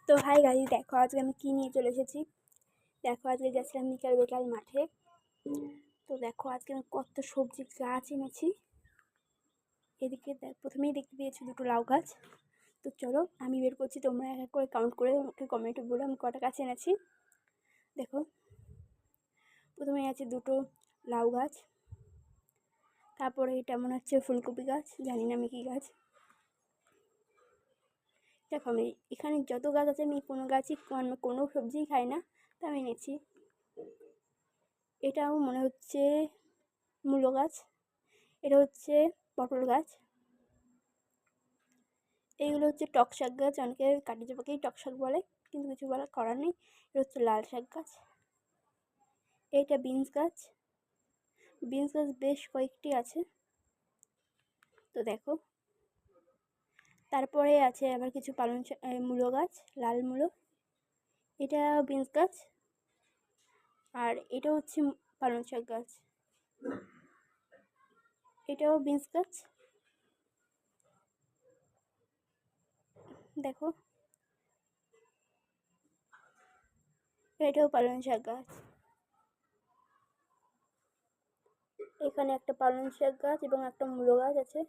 তো hi guys, দেখো আজকে আমি কী নিয়ে চলে এসেছি। দেখো আজকে গেছিলাম বিকাল মাঠে। তো দেখো আজকে আমি কত সবজি গাছ এনেছি। এদিকে প্রথমেই দেখতে পেয়েছি দুটো লাউ গাছ। তো চলো আমি বের করছি, তোমরা এক এক করে কাউন্ট করে আমাকে কমেন্টে বলো আমি কটা গাছ এনেছি। দেখো প্রথমে আছে দুটো লাউ গাছ, তারপরে এটা মনে হচ্ছে ফুলকপি গাছ, জানি না আমি কী গাছ। দেখো আমি এখানে যত গাছ আছে আমি কোনো সবজিই খাই না, তা আমি এনেছি। এটাও মনে হচ্ছে মূলো গাছ, এটা হচ্ছে পটল গাছ, এইগুলো হচ্ছে টক শাক গাছ, অনেকে কাটিতে পাকেই টক শাক বলে, কিন্তু কিছু বলার করার নেই। এটা হচ্ছে লাল শাক গাছ, এইটা বিনস গাছ বেশ কয়েকটি আছে। তো দেখো তারপরে আছে আবার কিছু মূলো গাছ, লাল মূলো, এটা বিনস গাছ, আর এটা হচ্ছে পালং শাক গাছ, এটাও বিনস গাছ। দেখো এটাও পালং শাক গাছ, এখানে একটা পালং শাক গাছ এবং একটা মূলো গাছ আছে।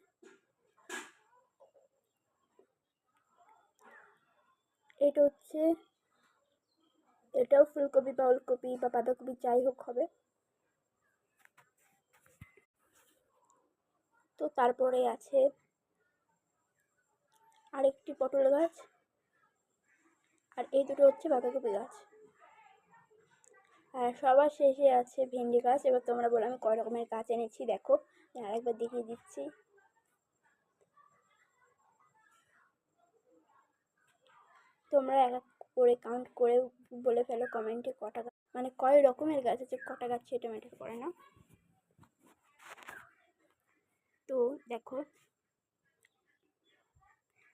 এটা হচ্ছে, এটাও ফুলকপি বা ওলকপি বা বাঁধাকপি যাই হোক হবে। তো তারপরে আছে আরেকটি পটল গাছ, আর এই দুটো হচ্ছে বাঁধাকপি গাছ, আর সবার শেষে আছে ভেন্ডি গাছ। এবার তোমরা বলো আমি কয় রকমের গাছ এনেছি। দেখো আরেকবার দেখিয়ে দিচ্ছি। তোমরা এক এক করে কাউন্ট করে বলে ফেলো কমেন্টে কটা গাছ, মানে কয় রকমের গাছ আছে, কটা গাছ সেটা ম্যাটার করে না। তো দেখো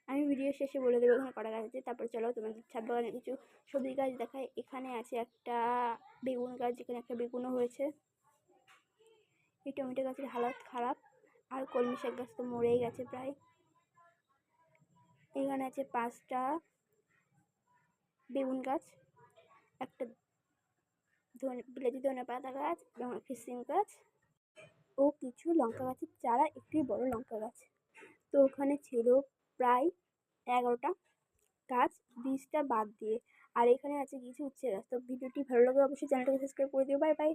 আমি ভিডিও শেষে বলে দেবো এখানে কটা গাছ আছে। তারপর চলো তোমাদের ছাদ বাগানে কিছু সবজি গাছ দেখায়। এখানে আছে একটা বেগুন গাছ, যেখানে একটা বেগুনও হয়েছে। এই টমেটো গাছের হালত খারাপ, আর কলমি শাক গাছ তো মরেই গেছে প্রায়। এখানে আছে 5টা বেগুন গাছ, একটা বিলেতি ধনে পাতা গাছ এবং একটি সিম গাছ ও কিছু লঙ্কা গাছের চারা, একটি বড় লঙ্কা গাছ। তো ওখানে ছিল প্রায় 11টা গাছ, 20টা বাদ দিয়ে, আর এখানে আছে কিছু উচ্ছে গাছ। তো ভিডিওটি ভালো লাগলে অবশ্যই চ্যানেলটাকে সাবস্ক্রাইব করে দিও। Bye bye.